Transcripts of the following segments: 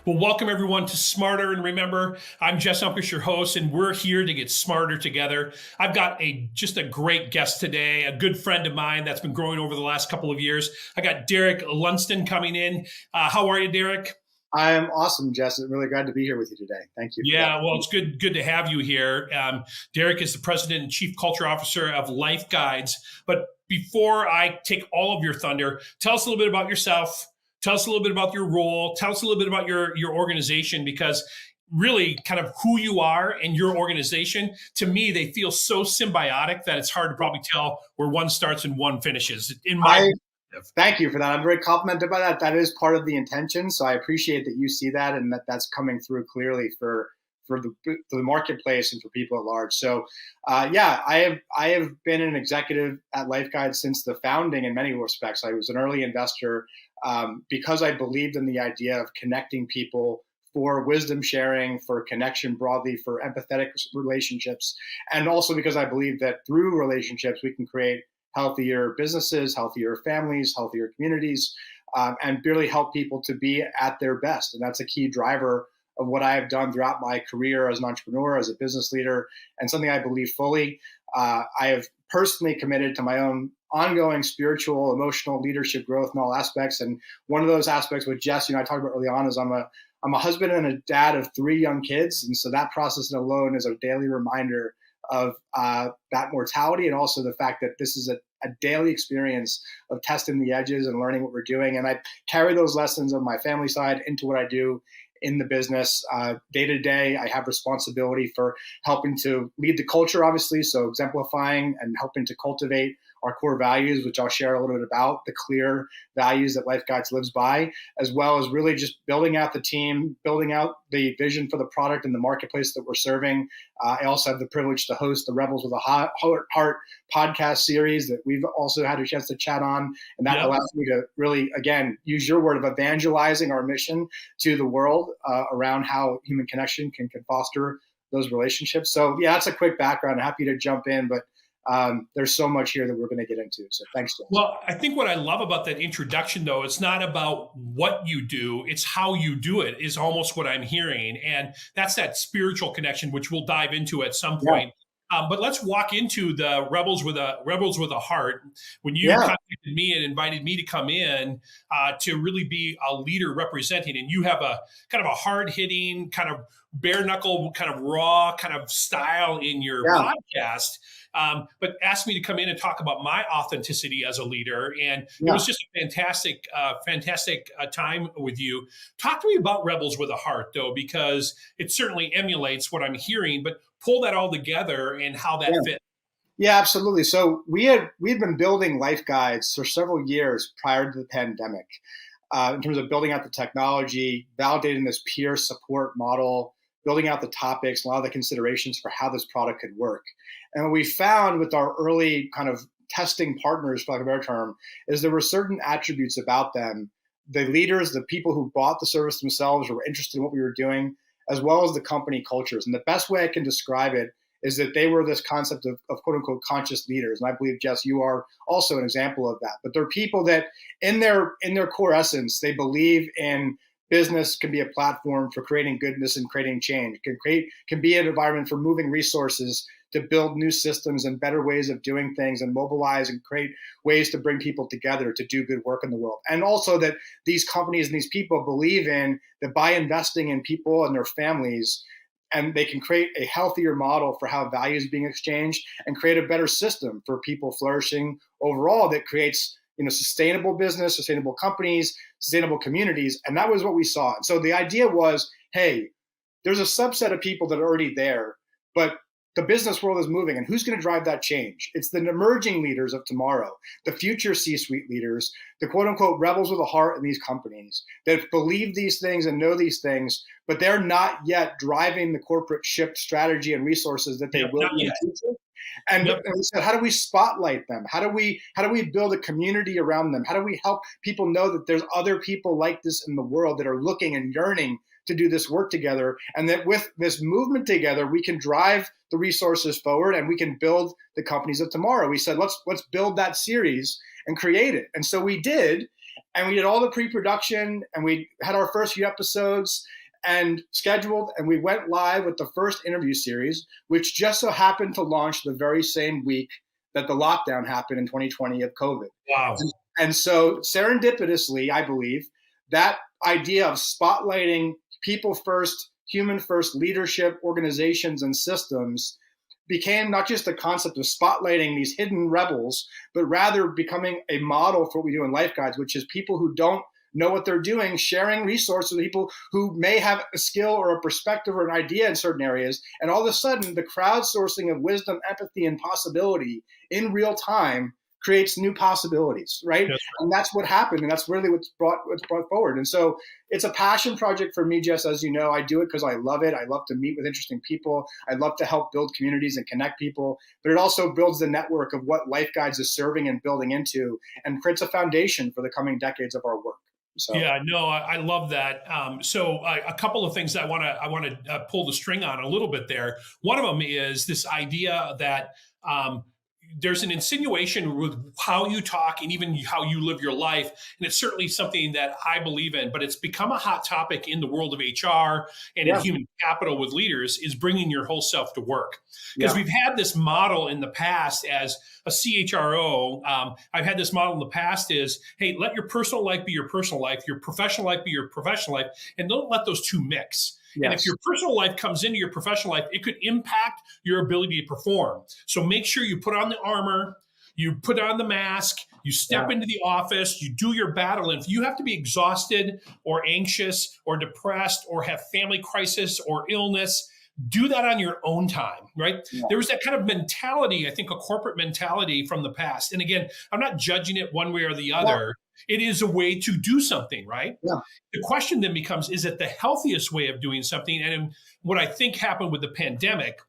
Well, welcome everyone to Smarter. And remember, I'm Jess Umpus, your host, and we're here to get smarter together. I've got just a great guest today, a good friend of mine that's been growing over the last couple of years. I got Derek Lundsten coming in. How are you, Derek? I'm awesome, Jess. I'm really glad to be here with you today. Thank you. Yeah, well, it's good to have you here. Derek is the president and chief culture officer of Life Guides. But before I take all of your thunder, tell us a little bit about yourself. Tell us a little bit about your role. Tell us a little bit about your organization, because really kind of who you are and your organization, to me, they feel so symbiotic that it's hard to probably tell where one starts and one finishes. Thank you for that. I'm very complimented by that. That is part of the intention. So I appreciate that you see that and that's coming through clearly for the marketplace and for people at large. So I have been an executive at Life Guide since the founding in many respects. I was an early investor because I believed in the idea of connecting people for wisdom sharing, for connection broadly, for empathetic relationships, and also because I believe that through relationships we can create healthier businesses, healthier families, healthier communities, and really help people to be at their best. And that's a key driver of what I have done throughout my career as an entrepreneur, as a business leader, and something I believe fully. I have personally committed to my own ongoing spiritual, emotional leadership growth in all aspects. And one of those aspects with Jess, I talked about early on, is I'm a husband and a dad of 3 young kids. And so that process alone is a daily reminder of that mortality, and also the fact that this is a daily experience of testing the edges and learning what we're doing. And I carry those lessons on my family side into what I do in the business. Day to day, I have responsibility for helping to lead the culture, obviously, so exemplifying and helping to cultivate our core values, which I'll share a little bit about, the clear values that Life Guides lives by, as well as really just building out the team, building out the vision for the product and the marketplace that we're serving. I also have the privilege to host the Rebels with a Heart podcast series that we've also had a chance to chat on. And that allows me to really, again, use your word of evangelizing our mission to the world around how human connection can foster those relationships. So yeah, that's a quick background. Happy to jump in, but there's so much here that we're going to get into. So thanks, James. Well, I think what I love about that introduction, though, it's not about what you do, it's how you do it is almost what I'm hearing. And that's that spiritual connection, which we'll dive into at some point. But let's walk into the Rebels with a Heart. When you contacted me and invited me to come in to really be a leader representing, and you have a kind of a hard-hitting, kind of bare knuckle, kind of raw kind of style in your podcast. But asked me to come in and talk about my authenticity as a leader. And it was just a fantastic time with you. Talk to me about Rebels with a Heart, though, because it certainly emulates what I'm hearing, but pull that all together and how that fits. Yeah, absolutely. So we've been building Life Guides for several years prior to the pandemic in terms of building out the technology, validating this peer support model, building out the topics, a lot of the considerations for how this product could work. And what we found with our early kind of testing partners, for lack of a better term, is there were certain attributes about them, the leaders, the people who bought the service themselves or were interested in what we were doing, as well as the company cultures. And the best way I can describe it is that they were this concept of quote unquote conscious leaders. And I believe, Jess, you are also an example of that. But they're people that in their core essence, they believe in business can be a platform for creating goodness and creating change, can be an environment for moving resources to build new systems and better ways of doing things and mobilize and create ways to bring people together to do good work in the world. And also that these companies and these people believe in that by investing in people and their families, and they can create a healthier model for how value is being exchanged and create a better system for people flourishing overall that creates sustainable business, sustainable companies, sustainable communities. And that was what we saw. And so the idea was, hey, there's a subset of people that are already there, but the business world is moving, and who's going to drive that change? It's the emerging leaders of tomorrow, the future C-suite leaders, the quote unquote rebels with a heart in these companies that believe these things and know these things, but they're not yet driving the corporate ship strategy and resources that they will in the future. And we said, how do we spotlight them? How do we build a community around them? How do we help people know that there's other people like this in the world that are looking and yearning to do this work together, and that with this movement together, we can drive the resources forward and we can build the companies of tomorrow. We said, let's build that series and create it. And so we did, and we did all the pre-production, and we had our first few episodes, and scheduled, and we went live with the first interview series, which just so happened to launch the very same week that the lockdown happened in 2020 of COVID. Wow. And so serendipitously, I believe, that idea of spotlighting people first, human first leadership, organizations, and systems became not just a concept of spotlighting these hidden rebels, but rather becoming a model for what we do in Life Guides, which is people who don't know what they're doing, sharing resources with people who may have a skill or a perspective or an idea in certain areas. And all of a sudden, the crowdsourcing of wisdom, empathy, and possibility in real time creates new possibilities, right? Yes. And that's what happened. And that's really what's brought forward. And so it's a passion project for me, Jess, as you know. I do it because I love it. I love to meet with interesting people. I love to help build communities and connect people. But it also builds the network of what Life Guides is serving and building into, and creates a foundation for the coming decades of our work. So. Yeah, no, I love that. So a couple of things I want to pull the string on a little bit there. One of them is this idea that there's an insinuation with how you talk and even how you live your life. And it's certainly something that I believe in, but it's become a hot topic in the world of HR and in human capital with leaders, is bringing your whole self to work. Because we've had this model in the past as a CHRO. I've had this model in the past is, hey, let your personal life be your personal life, your professional life be your professional life, and don't let those two mix. Yes. And if your personal life comes into your professional life, it could impact your ability to perform. So make sure you put on the armor, you put on the mask, you step into the office, you do your battle. And if you have to be exhausted or anxious or depressed or have family crisis or illness, do that on your own time, right? Yeah. There was that kind of mentality, I think a corporate mentality from the past. And again, I'm not judging it one way or the other. It is a way to do something, right? Yeah. The question then becomes, is it the healthiest way of doing something? And what I think happened with the pandemic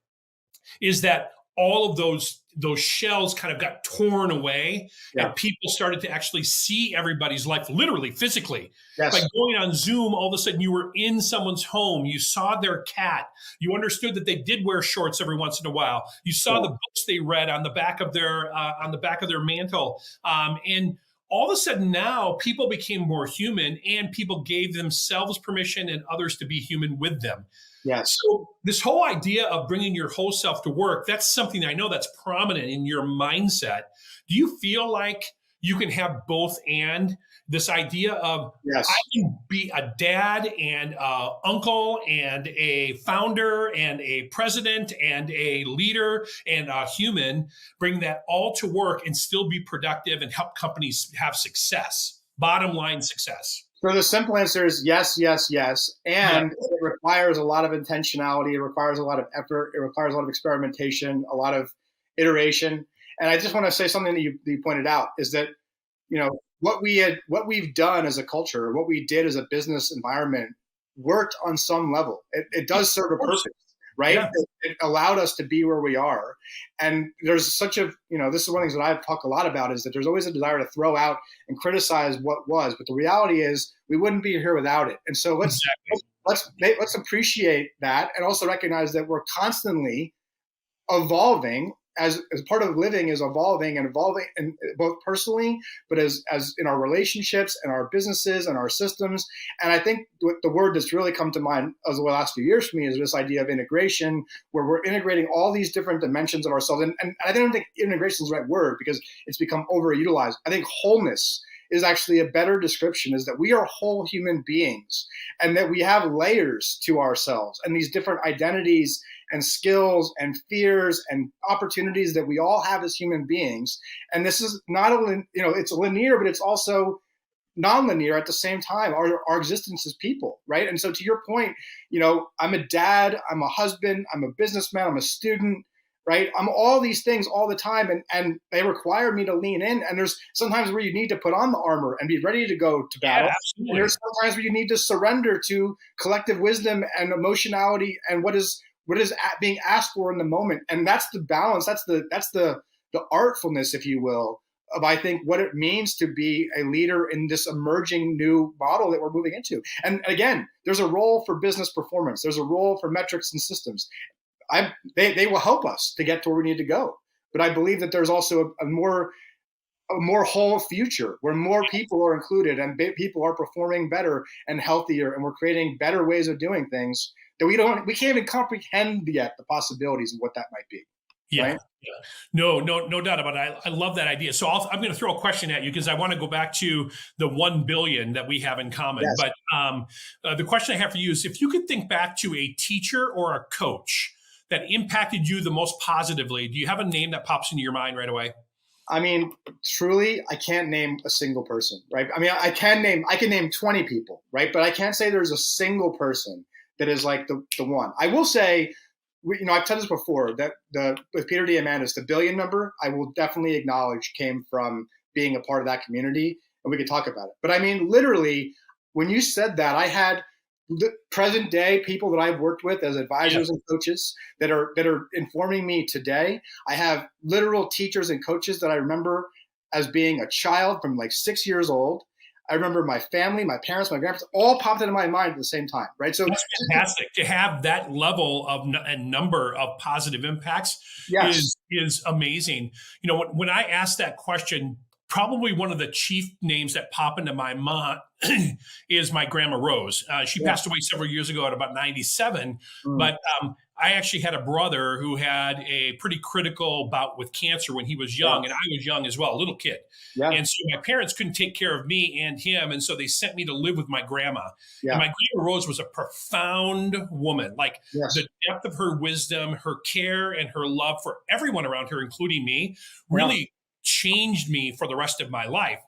is that all of those shells kind of got torn away, and people started to actually see everybody's life literally, physically. Yes. By going on Zoom, all of a sudden you were in someone's home. You saw their cat. You understood that they did wear shorts every once in a while. You saw the books they read on the back of their mantle, and all of a sudden now people became more human, and people gave themselves permission and others to be human with them. Yes. So this whole idea of bringing your whole self to work, that's something I know that's prominent in your mindset. Do you feel like you can have both, and this idea of I can be a dad and a uncle and a founder and a president and a leader and a human, bring that all to work and still be productive and help companies have success, bottom line success? So the simple answer is yes, yes, yes. And it requires a lot of intentionality. It requires a lot of effort. It requires a lot of experimentation, a lot of iteration. And I just want to say something that you pointed out is that, what we've done as a culture, what we did as a business environment worked on some level. It does serve a purpose, right? Yeah. It allowed us to be where we are. And there's such a, this is one of the things that I talk a lot about, is that there's always a desire to throw out and criticize what was, but the reality is we wouldn't be here without it. And so let's appreciate that, and also recognize that we're constantly evolving. As part of living is evolving, and both personally, but as in our relationships and our businesses and our systems. And I think the word that's really come to mind over the last few years for me is this idea of integration, where we're integrating all these different dimensions of ourselves. And I don't think integration is the right word, because it's become overutilized. I think wholeness is actually a better description, is that we are whole human beings, and that we have layers to ourselves and these different identities and skills and fears and opportunities that we all have as human beings. And this is not it's linear, but it's also non-linear at the same time, our existence as people, right? And so to your point, I'm a dad, I'm a husband, I'm a businessman, I'm a student, right? I'm all these things all the time, and they require me to lean in. And there's sometimes where you need to put on the armor and be ready to go to battle. Yeah, and there's sometimes where you need to surrender to collective wisdom and emotionality and what is being asked for in the moment. And that's the balance. That's the artfulness, if you will, of, I think, what it means to be a leader in this emerging new model that we're moving into. And again, there's a role for business performance. There's a role for metrics and systems. They will help us to get to where we need to go. But I believe that there's also a more a more whole future where more people are included and people are performing better and healthier, and we're creating better ways of doing things that we can't even comprehend yet the possibilities of what that might be. Yeah. Right? Yeah. No doubt about it. I love that idea. So I'm going to throw a question at you because I want to go back to the 1 billion that we have in common. Yes. But the question I have for you is, if you could think back to a teacher or a coach that impacted you the most positively, do you have a name that pops into your mind right away? I mean, truly, I can't name a single person, right? I mean, I can name 20 people, right? But I can't say there's a single person that is like the one. I will say, I've said this before, that with Peter Diamandis, the billion number, I will definitely acknowledge came from being a part of that community, and we could talk about it. But I mean, literally, when you said that, I had the present day people that I've worked with as advisors and coaches that are informing me today. I have literal teachers and coaches that I remember as being a child from like 6 years old. I remember my family, my parents, my grandparents, all popped into my mind at the same time, right? So that's fantastic to have that level of and number of positive impacts. Yes. is amazing. You know, when I asked that question, probably one of the chief names that pop into my mind is my grandma Rose. She passed away several years ago at about 97, but I actually had a brother who had a pretty critical bout with cancer when he was young, and I was young as well, a little kid. Yeah. And so my parents couldn't take care of me and him, and so they sent me to live with my grandma. Yeah. And my grandma Rose was a profound woman, like the depth of her wisdom, her care, and her love for everyone around her, including me, really changed me for the rest of my life.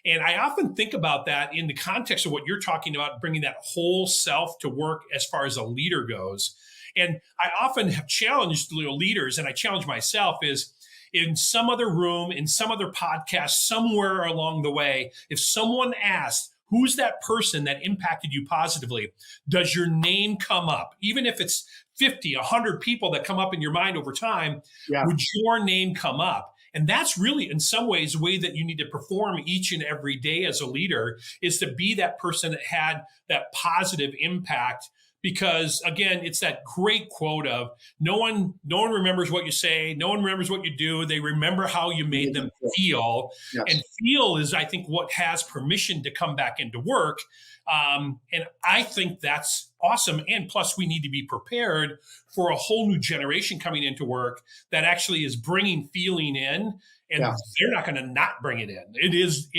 And I often think about that in the context of what you're talking about, bringing that whole self to work as far as a leader goes. And I often have challenged leaders, and I challenge myself, is in some other room, in some other podcast, somewhere along the way, if someone asked, who's that person that impacted you positively, does your name come up? Even if it's 50, 100 people that come up in your mind over time, would your name come up? And that's really, in some ways, the way that you need to perform each and every day as a leader, is to be that person that had that positive impact. Because again, it's that great quote of no one remembers what you say, no one remembers what you do. They remember how you made them feel. Yes. And feel is, I think, what has permission to come back into work. And I think that's awesome. And plus, we need to be prepared for a whole new generation coming into work that actually is bringing feeling in, and they're not going to not bring it in. It is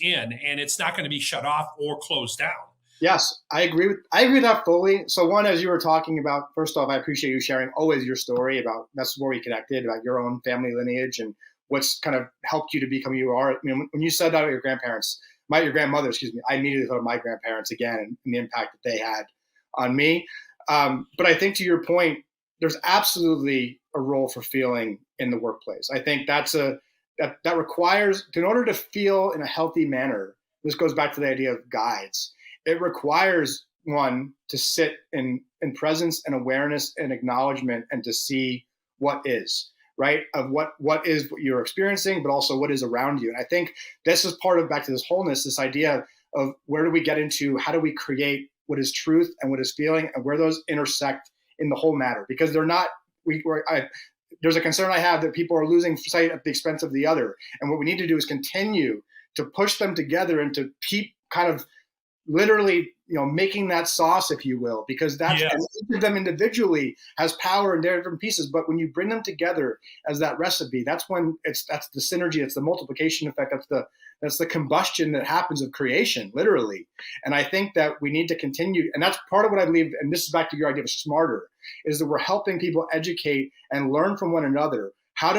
in, and it's not going to be shut off or closed down. Yes, I agree with that fully. So one, as you were talking about, first off, I appreciate you sharing always your story about, that's where we connected, about your own family lineage and what's kind of helped you to become who you are. I mean, when you said that about your grandmother, I immediately thought of my grandparents again and the impact that they had on me. But I think, to your point, there's absolutely a role for feeling in the workplace. I think that requires, in order to feel in a healthy manner, this goes back to the idea of guides. It requires one to sit in presence and awareness and acknowledgement, and to see what is, right? Of what is what you're experiencing, but also what is around you. And I think this is part of, back to this wholeness, this idea of where do we get into, how do we create what is truth and what is feeling, and where those intersect in the whole matter, because they're not, there's a concern I have that people are losing sight at the expense of the other. And what we need to do is continue to push them together and to keep kind of literally, making that sauce, if you will, because that's, and each of them individually has power in their different pieces. But when you bring them together as that recipe, that's when that's the synergy, it's the multiplication effect, that's the combustion that happens of creation, literally. And I think that we need to continue, and that's part of what I believe, and this is back to your idea of smarter, is that we're helping people educate and learn from one another how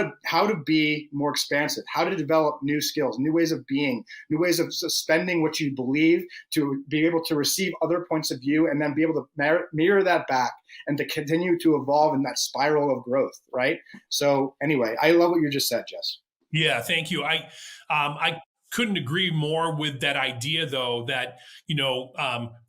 to be more expansive, how to develop new skills, new ways of being, new ways of suspending what you believe, to be able to receive other points of view, and then be able to mirror that back and to continue to evolve in that spiral of growth, right? So anyway, I love what you just said, Jess. Yeah, thank you. I couldn't agree more with that idea, though, that,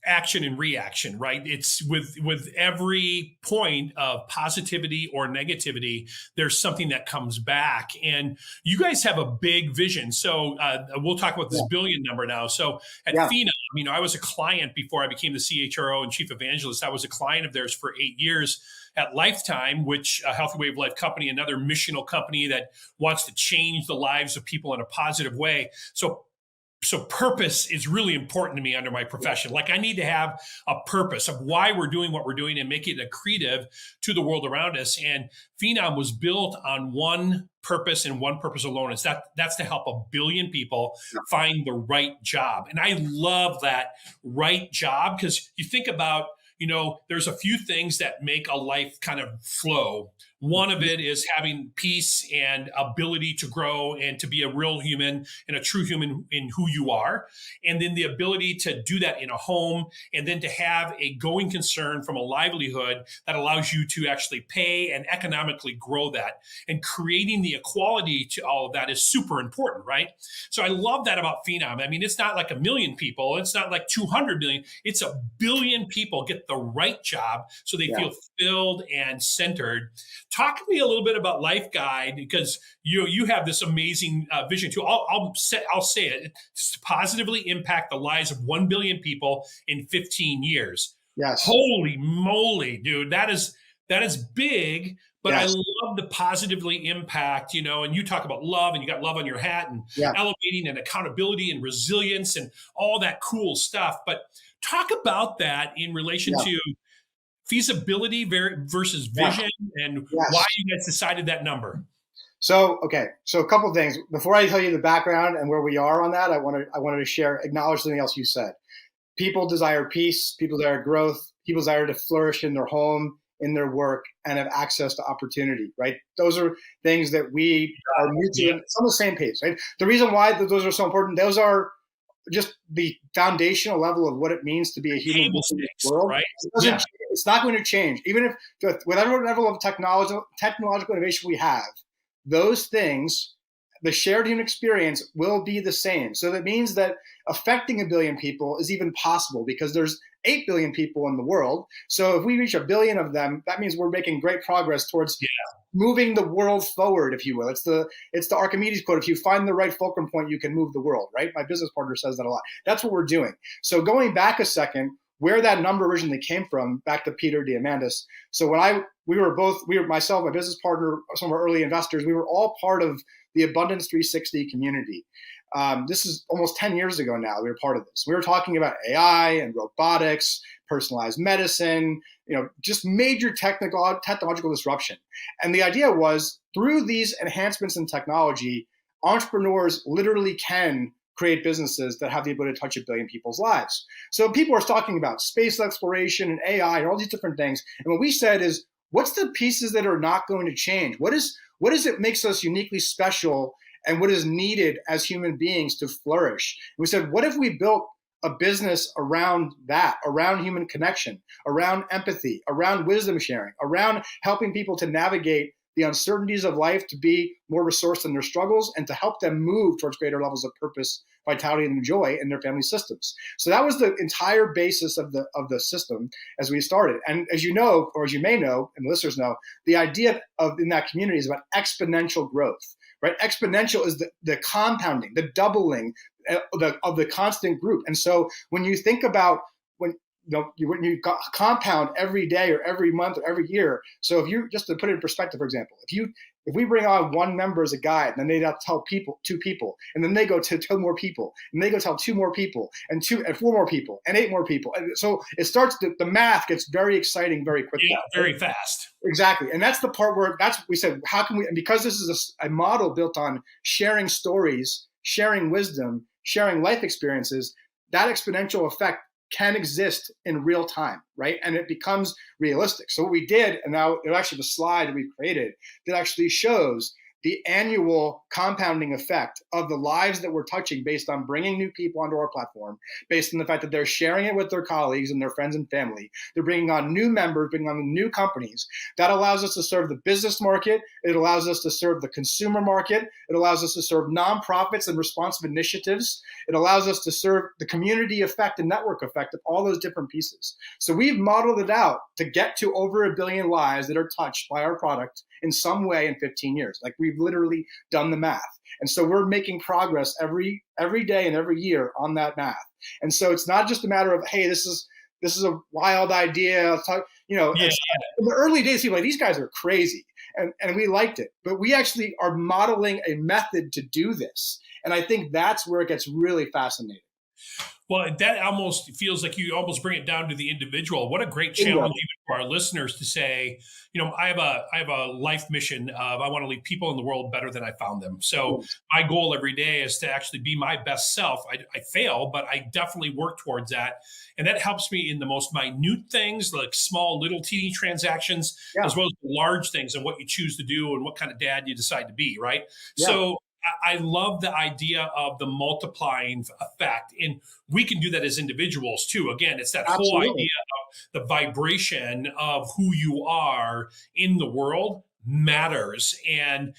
action and reaction, right? It's with every point of positivity or negativity, there's something that comes back. And you guys have a big vision. So we'll talk about this billion number now. So at Phenom, I was a client before I became the CHRO and chief evangelist. I was a client of theirs for 8 years at Lifetime, which a Healthy Way of Life company, another missional company that wants to change the lives of people in a positive way. So purpose is really important to me under my profession. Like I need to have a purpose of why we're doing what we're doing and make it accretive to the world around us. And Phenom was built on one purpose and one purpose alone. That's to help 1 billion people find the right job. And I love that right job, because you think about, there's a few things that make a life kind of flow. One of it is having peace and ability to grow and to be a real human and a true human in who you are. And then the ability to do that in a home, and then to have a going concern from a livelihood that allows you to actually pay and economically grow that. And creating the equality to all of that is super important, right? So I love that about Phenom. It's not like 1 million people. It's not like 200 million. It's 1 billion people get the right job so they feel filled and centered. Talk to me a little bit about Life Guide, because you have this amazing vision too. I'll say it. It's to positively impact the lives of 1 billion people in 15 years. Yes. Holy moly, dude. That is big, but I love the positively impact, and you talk about love, and you got love on your hat, and elevating and accountability and resilience and all that cool stuff. But talk about that in relation to feasibility versus vision, and why you guys decided that number. So a couple of things before I tell you the background and where we are on that. I wanted to acknowledge something else you said. People desire peace, people desire growth, people desire to flourish in their home, in their work, and have access to opportunity, right? Those are things that we are mutually on the same page, right? The reason why those are so important, those are just the foundational level of what it means to be a human being in the world. Right? It's not going to change. Even if, whatever level of technological innovation we have, those things, the shared human experience will be the same. So that means that affecting 1 billion people is even possible, because there's 8 billion people in the world. So if we reach 1 billion of them, that means we're making great progress towards moving the world forward, if you will. It's the Archimedes quote: if you find the right fulcrum point, you can move the world, right? My business partner says that a lot. That's what we're doing. So going back a second, where that number originally came from, back to Peter Diamandis. So when myself, my business partner, some of our early investors, we were all part of the Abundance 360 community. This is almost 10 years ago now. We were part of this. We were talking about AI and robotics, personalized medicine, just major technological disruption. And the idea was, through these enhancements in technology, entrepreneurs literally can create businesses that have the ability to touch 1 billion people's lives. So people are talking about space exploration and AI and all these different things. And what we said is, what's the pieces that are not going to change? What is it makes us uniquely special, and what is needed as human beings to flourish? And we said, what if we built a business around that, around human connection, around empathy, around wisdom sharing, around helping people to navigate the uncertainties of life, to be more resourced in their struggles, and to help them move towards greater levels of purpose, vitality, and joy in their family systems. So that was the entire basis of the system as we started. And as you know, or as you may know, and listeners know, the idea in that community is about exponential growth, right? Exponential is the compounding, the doubling of the constant group. And so when you think about when you compound every day or every month or every year. So if you, just to put it in perspective, for example, if we bring on one member as a guide, and then they tell two people, and then they go to 2 more people, and they go tell 2 more people, and 4 more people, and 8 more people. And so it starts the math gets very exciting very quickly. Yeah, very fast. Exactly. And that's the part where we said, how can we, and because this is a model built on sharing stories, sharing wisdom, sharing life experiences, that exponential effect can exist in real time, right? And it becomes realistic. So what we did, and now there's actually the slide that we've created that actually shows the annual compounding effect of the lives that we're touching based on bringing new people onto our platform, based on the fact that they're sharing it with their colleagues and their friends and family. They're bringing on new members, bringing on new companies. That allows us to serve the business market. It allows us to serve the consumer market. It allows us to serve nonprofits and responsive initiatives. It allows us to serve the community effect and network effect of all those different pieces. So we've modeled it out to get to over 1 billion lives that are touched by our product in some way in 15 years. Like we've literally done the math. And so we're making progress every day and every year on that math. And so it's not just a matter of, hey, this is a wild idea. It's, in the early days, people were like, these guys are crazy. And we liked it. But we actually are modeling a method to do this. And I think that's where it gets really fascinating. Well, that almost feels like you almost bring it down to the individual. What a great challenge even for our listeners to say, I have a life mission of I want to leave people in the world better than I found them. So my goal every day is to actually be my best self. I fail, but I definitely work towards that. And that helps me in the most minute things, like small, little teeny transactions, as well as the large things and what you choose to do and what kind of dad you decide to be, right? Yeah. So I love the idea of the multiplying effect. And we can do that as individuals too. Again, it's that whole idea of the vibration of who you are in the world matters. And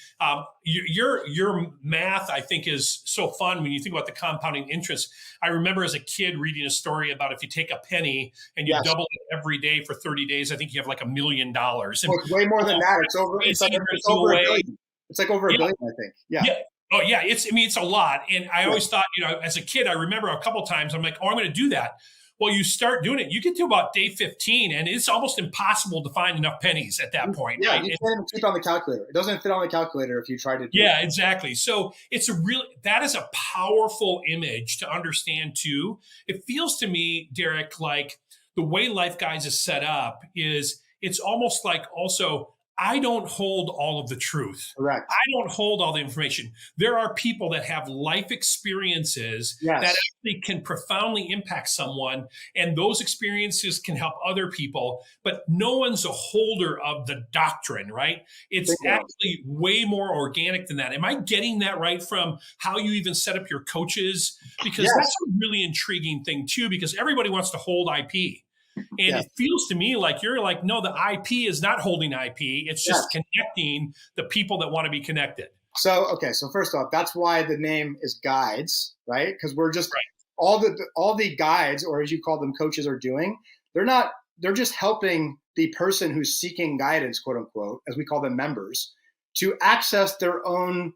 your math, I think, is so fun when you think about the compounding interest. I remember as a kid reading a story about if you take a penny and you double it every day for 30 days, I think you have like $1 million. And it's way more than that. It's over $1 billion. It's like over $1 billion, I think. Yeah. Oh yeah, it's a lot. And I always thought, as a kid, I remember a couple of times I'm like, oh, I'm going to do that. Well, you start doing it, you get to about day 15 and it's almost impossible to find enough pennies at that point. Yeah, right? You can't even fit on the calculator. It doesn't fit on the calculator if you try to do it. Exactly. So that is a powerful image to understand too. It feels to me, Derek, like the way Life Guides is set up is it's almost like also I don't hold all of the truth. Correct. I don't hold all the information. There are people that have life experiences that actually can profoundly impact someone, and those experiences can help other people, but no one's a holder of the doctrine, right? It's actually way more organic than that. Am I getting that right from how you even set up your coaches? Because that's a really intriguing thing too, because everybody wants to hold IP. And it feels to me like you're like, no, the IP is not holding IP. It's just connecting the people that want to be connected. So first off, that's why the name is Guides, right? Because we're just all the guides, or as you call them, coaches are doing. They're just helping the person who's seeking guidance, quote unquote, as we call them, members, to access their own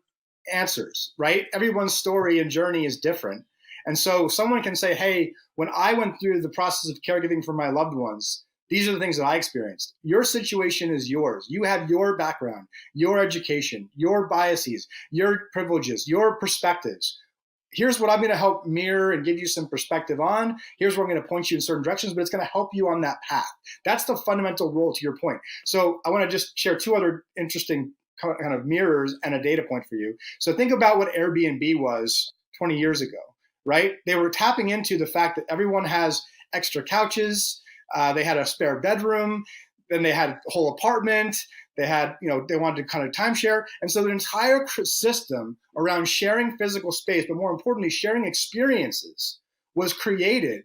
answers, right? Everyone's story and journey is different. And so someone can say, hey, when I went through the process of caregiving for my loved ones, these are the things that I experienced. Your situation is yours. You have your background, your education, your biases, your privileges, your perspectives. Here's what I'm going to help mirror and give you some perspective on. Here's where I'm going to point you in certain directions, but it's going to help you on that path. That's the fundamental role, to your point. So I want to just share two other interesting kind of mirrors and a data point for you. So think about what Airbnb was 20 years ago. Right? They were tapping into the fact that everyone has extra couches. They had a spare bedroom. Then they had a whole apartment. They had, they wanted to kind of timeshare. And so the entire system around sharing physical space, but more importantly, sharing experiences was created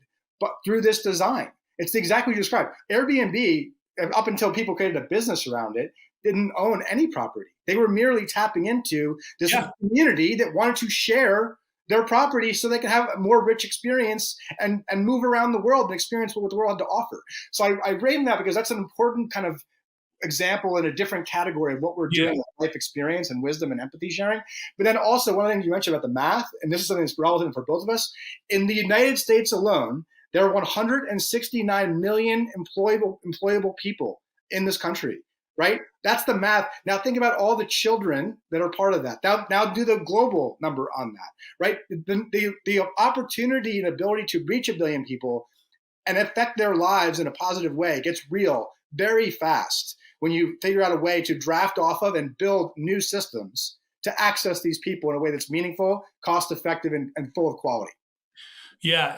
through this design. It's exactly what you described. Airbnb, up until people created a business around it, didn't own any property. They were merely tapping into this community that wanted to share their property so they can have a more rich experience and move around the world and experience what the world had to offer. So I rate that because that's an important kind of example in a different category of what we're doing with life experience and wisdom and empathy sharing. But then also one of the things you mentioned about the math, and this is something that's relevant for both of us, in the United States alone, there are 169 million employable people in this country. Right? That's the math. Now think about all the children that are part of that. Now do the global number on that, right? The opportunity and ability to reach 1 billion people and affect their lives in a positive way gets real very fast when you figure out a way to draft off of and build new systems to access these people in a way that's meaningful, cost-effective, and full of quality. Yeah,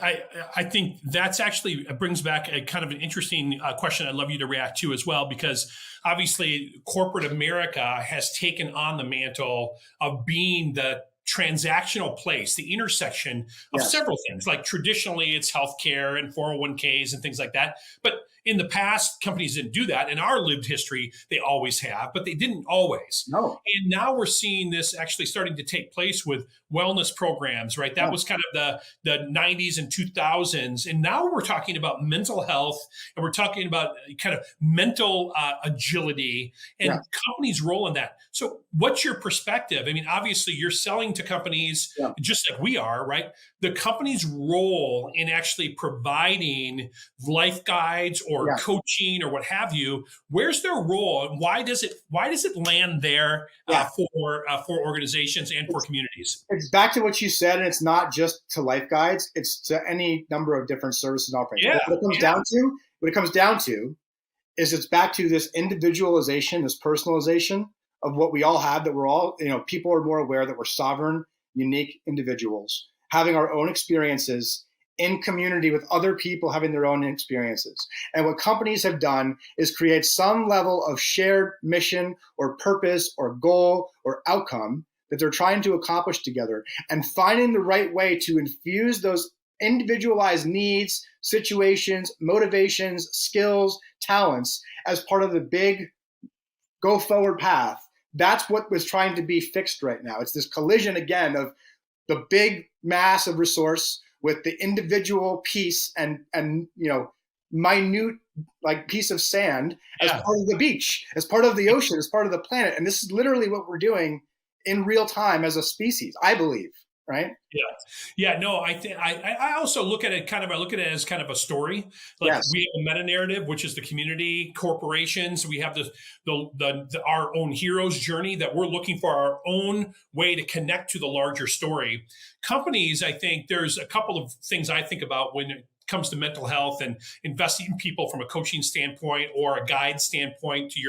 I think that's actually brings back a kind of an interesting question I'd love you to react to as well, because obviously corporate America has taken on the mantle of being the transactional place, the intersection of several things. Like traditionally, it's healthcare and 401ks and things like that. But in the past, companies didn't do that. In our lived history, they always have, but they didn't always. No. And now we're seeing this actually starting to take place with wellness programs, right? That was kind of the 90s and 2000s. And now we're talking about mental health, and we're talking about kind of mental agility and companies' role in that. So what's your perspective? I mean, obviously you're selling to companies just like we are, right? The company's role in actually providing life guides or coaching or what have you, where's their role, and why does it land there for organizations and for communities? It's back to what you said, and it's not just to life guides; it's to any number of different services and offerings. What it comes down to is it's back to this individualization, this personalization of what we all have, that we're all, people are more aware that we're sovereign, unique individuals having our own experiences in community with other people having their own experiences. And what companies have done is create some level of shared mission or purpose or goal or outcome that they're trying to accomplish together, and finding the right way to infuse those individualized needs, situations, motivations, skills, talents as part of the big go forward path. That's what was trying to be fixed right now. It's this collision again of the big mass of resource with the individual piece and minute like piece of sand as part of the beach, as part of the ocean, as part of the planet. And this is literally what we're doing in real time as a species, I believe. Right? Yeah. No, I think I also look at it as kind of a story. Like we have a meta narrative, which is the community, corporations. We have our own hero's journey that we're looking for our own way to connect to the larger story. Companies, I think there's a couple of things I think about when it comes to mental health and investing in people from a coaching standpoint or a guide standpoint to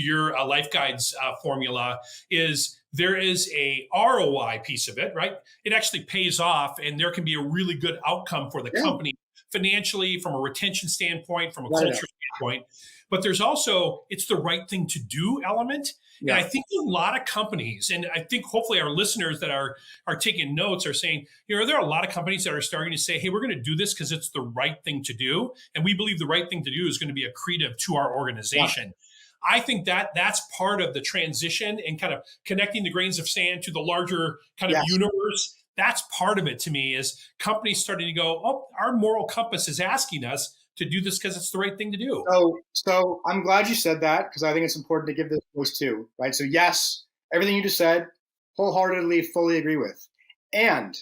your life guides formula is there is a ROI piece of it, right? It actually pays off, and there can be a really good outcome for the company financially, from a retention standpoint, from a culture standpoint. But there's also, it's the right thing to do element. And I think a lot of companies, and I think hopefully our listeners that are taking notes are saying, there are a lot of companies that are starting to say, hey, we're going to do this because it's the right thing to do. And we believe the right thing to do is going to be accretive to our organization. I think that's part of the transition and kind of connecting the grains of sand to the larger kind of universe. That's part of it to me, is companies starting to go, oh, our moral compass is asking us to do this because it's the right thing to do. So I'm glad you said that, because I think it's important to give this voice too, right? So yes, everything you just said, wholeheartedly, fully agree with. And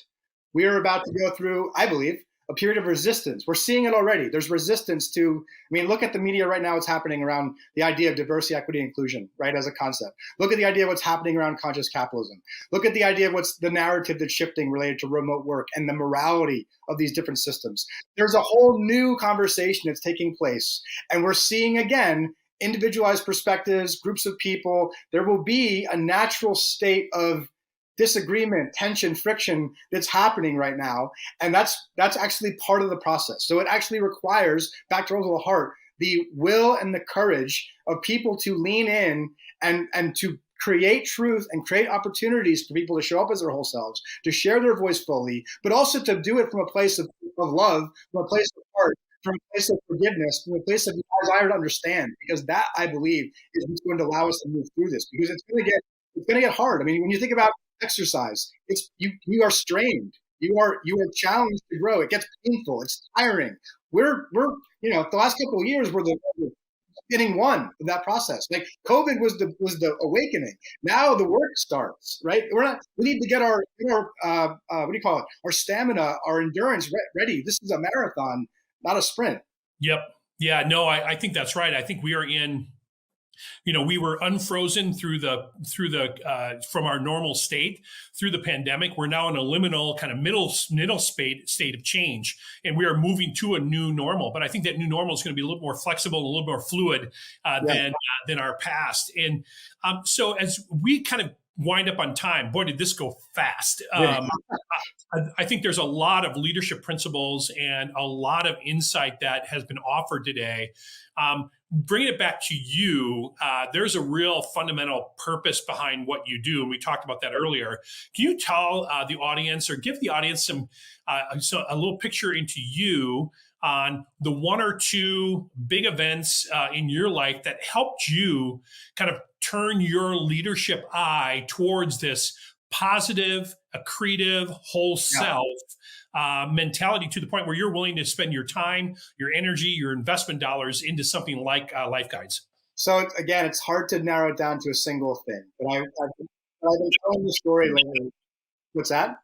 we are about to go through, I believe, a period of resistance. We're seeing it already. There's resistance to, look at the media right now, what's happening around the idea of diversity, equity, inclusion, right, as a concept. Look at the idea of what's happening around conscious capitalism. Look at the idea of what's the narrative that's shifting related to remote work and the morality of these different systems. There's a whole new conversation that's taking place. And we're seeing, again, individualized perspectives, groups of people. There will be a natural state of disagreement, tension, friction that's happening right now. And that's actually part of the process. So it actually requires, back to the heart, the will and the courage of people to lean in and to create truth and create opportunities for people to show up as their whole selves, to share their voice fully, but also to do it from a place of love, from a place of heart, from a place of forgiveness, from a place of desire to understand. Because that, I believe, is what's going to allow us to move through this. Because it's going to get hard. When you think about exercise, it's you are strained, you are challenged to grow. It gets painful, it's tiring. We're the last couple of years were the getting one of that process. Like COVID was the awakening. Now the work starts, right? We need to get our our stamina, our endurance ready. This is a marathon, not a sprint. Yep. Yeah, no, I think that's right. I think we are in, we were unfrozen through the from our normal state through the pandemic. We're now in a liminal kind of middle state of change, and we are moving to a new normal. But I think that new normal is going to be a little more flexible, and a little more fluid than our past. And so as we kind of wind up on time, boy, did this go fast. I think there's a lot of leadership principles and a lot of insight that has been offered today. bringing it back to you, there's a real fundamental purpose behind what you do. And we talked about that earlier. Can you tell the audience or give the audience a little picture into you on the one or two big events in your life that helped you kind of turn your leadership eye towards this positive, accretive, whole self mentality to the point where you're willing to spend your time, your energy, your investment dollars into something like Life Guides? So again, it's hard to narrow it down to a single thing. But I've been telling the story lately. What's that?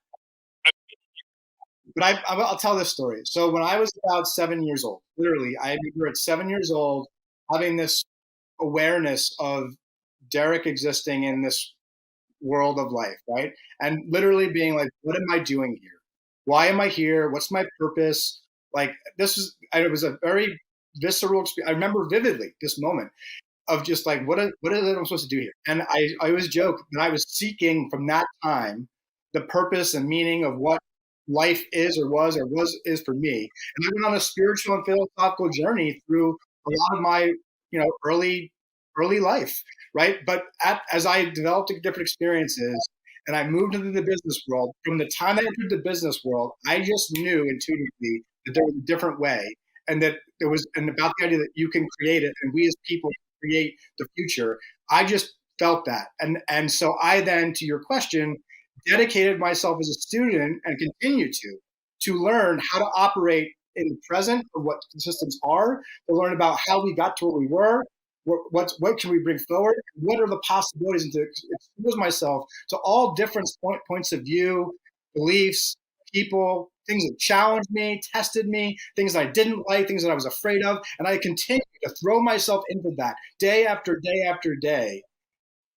But I'll tell this story. So when I was about 7 years old, literally, I remember at 7 years old having this awareness of Derek existing in this world of life, right? And literally being like, what am I doing here? Why am I here? What's my purpose? Like it was a very visceral experience. I remember vividly this moment of just like, what is it I'm supposed to do here? And I always joke that I was seeking from that time the purpose and meaning of what life is is for me. And I went on a spiritual and philosophical journey through a lot of my, early life, right? But as I developed different experiences and I moved into the business world, from the time I entered the business world, I just knew intuitively that there was a different way, and that and about the idea that you can create it, and we as people create the future. I just felt that. And so I then, to your question, dedicated myself as a student and continue to learn how to operate in the present of what the systems are, to learn about how we got to where we were, what can we bring forward, what are the possibilities, and to expose myself to all different points of view, beliefs, people, things that challenged me, tested me, things that I didn't like, things that I was afraid of. And I continued to throw myself into that day after day after day,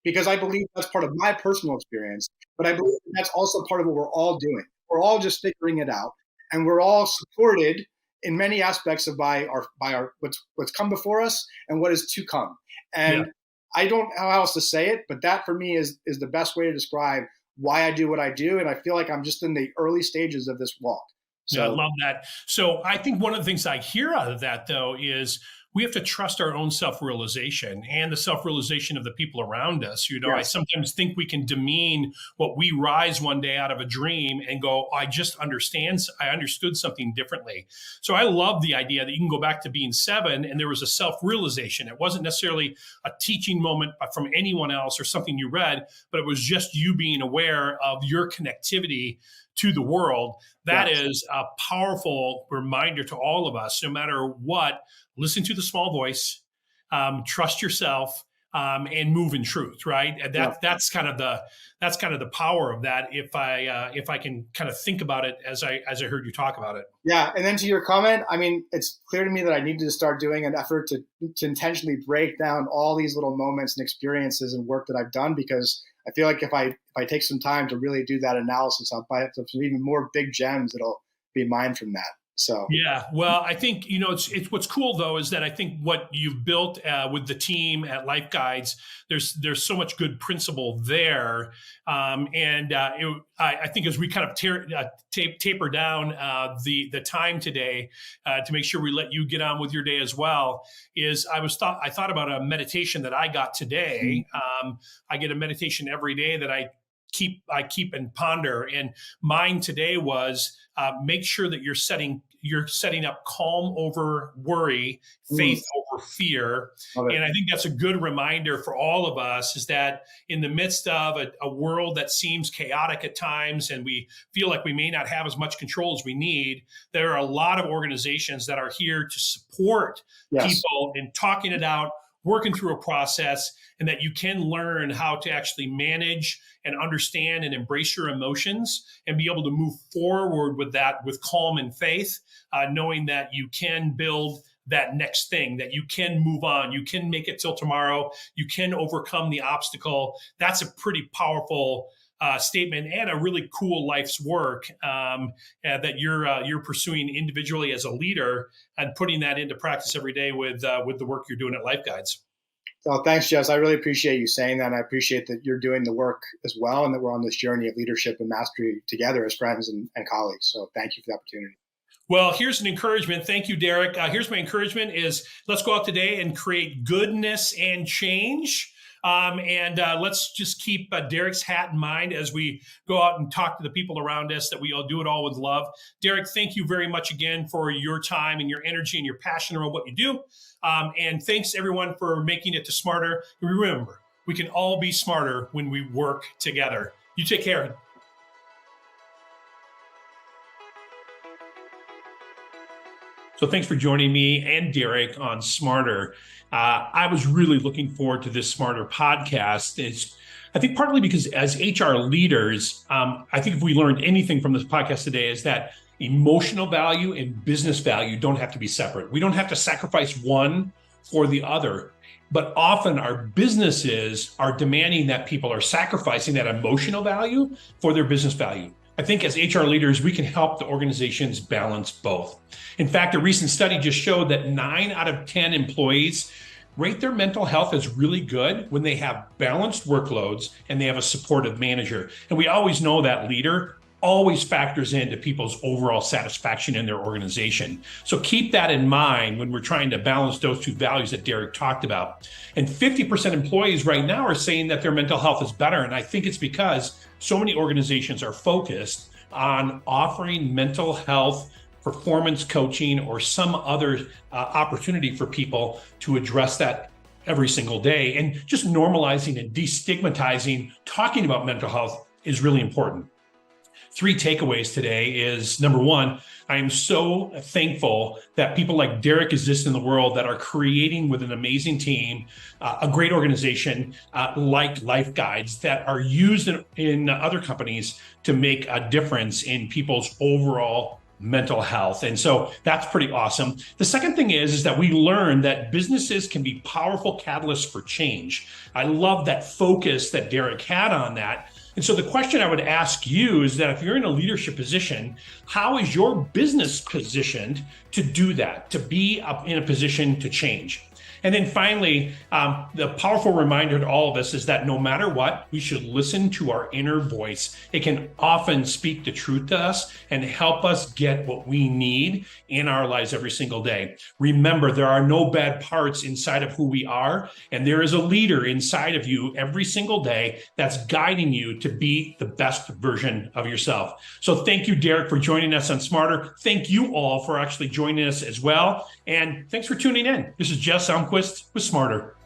because I believe that's part of my personal experience, but I believe that's also part of what we're all doing. We're all just figuring it out, and we're all supported in many aspects by our what's come before us and what is to come. And I don't know how else to say it, but that for me is the best way to describe why I do what I do. And I feel like I'm just in the early stages of this walk. So I love that. So I think one of the things I hear out of that, though, is we have to trust our own self-realization and the self-realization of the people around us. Yes. I sometimes think we can demean what we rise one day out of a dream and go, I understood something differently. So I love the idea that you can go back to being 7 and there was a self-realization. It wasn't necessarily a teaching moment from anyone else or something you read, but it was just you being aware of your connectivity to the world. That is a powerful reminder to all of us, no matter what. Listen to the small voice, trust yourself, and move in truth. Right. And that's kind of the power of that. If I can kind of think about it as I heard you talk about it. Yeah. And then to your comment, I mean, it's clear to me that I need to start doing an effort to intentionally break down all these little moments and experiences and work that I've done, because I feel like if I take some time to really do that analysis, I'll find some even more big gems that'll be mined from that. So well, I think it's what's cool though is that I think what you've built with the team at Life Guides, there's so much good principle there, I think as we kind of taper down the time today to make sure we let you get on with your day as well, is I thought about a meditation that I got today. I get a meditation every day that I keep and ponder, and mine today was make sure that you're setting up calm over worry, faith over fear. And I think that's a good reminder for all of us, is that in the midst of a world that seems chaotic at times and we feel like we may not have as much control as we need, there are a lot of organizations that are here to support people in talking it out, working through a process, and that you can learn how to actually manage and understand and embrace your emotions and be able to move forward with that with calm and faith, knowing that you can build that next thing, that you can move on, you can make it till tomorrow, you can overcome the obstacle. That's a pretty powerful statement and a really cool life's work that you're pursuing individually as a leader and putting that into practice every day with the work you're doing at Life Guides. So thanks, Jess. I really appreciate you saying that. And I appreciate that you're doing the work as well, and that we're on this journey of leadership and mastery together as friends and colleagues. So thank you for the opportunity. Well, here's an encouragement. Thank you, Derek. Here's my encouragement is let's go out today and create goodness and change. And let's just keep Derek's hat in mind as we go out and talk to the people around us, that we all do it all with love. Derek, thank you very much again for your time and your energy and your passion around what you do. And thanks everyone for making it to Smarter. Remember, we can all be smarter when we work together. You take care. So thanks for joining me and Derek on Smarter. I was really looking forward to this Smarter podcast. I think partly because as HR leaders, I think if we learned anything from this podcast today is that emotional value and business value don't have to be separate. We don't have to sacrifice one for the other. But often our businesses are demanding that people are sacrificing that emotional value for their business value. I think as HR leaders, we can help the organizations balance both. In fact, a recent study just showed that 9 out of 10 employees rate their mental health as really good when they have balanced workloads and they have a supportive manager. And we always know that leader always factors into people's overall satisfaction in their organization. So keep that in mind when we're trying to balance those two values that Derek talked about. And 50% employees right now are saying that their mental health is better. And I think it's because so many organizations are focused on offering mental health performance coaching or some other opportunity for people to address that every single day. And just normalizing and destigmatizing talking about mental health is really important. 3 takeaways today is, number 1, I am so thankful that people like Derek exist in the world that are creating with an amazing team, a great organization like Life Guides that are used in other companies to make a difference in people's overall mental health. And so that's pretty awesome. The second thing is that we learned that businesses can be powerful catalysts for change. I love that focus that Derek had on that. And so the question I would ask you is that if you're in a leadership position, how is your business positioned to do that, to be in a position to change? And then finally, the powerful reminder to all of us is that no matter what, we should listen to our inner voice. It can often speak the truth to us and help us get what we need in our lives every single day. Remember, there are no bad parts inside of who we are, and there is a leader inside of you every single day that's guiding you to be the best version of yourself. So thank you, Derek, for joining us on Smarter. Thank you all for actually joining us as well. And thanks for tuning in. This is Jess Almquist with Smarter.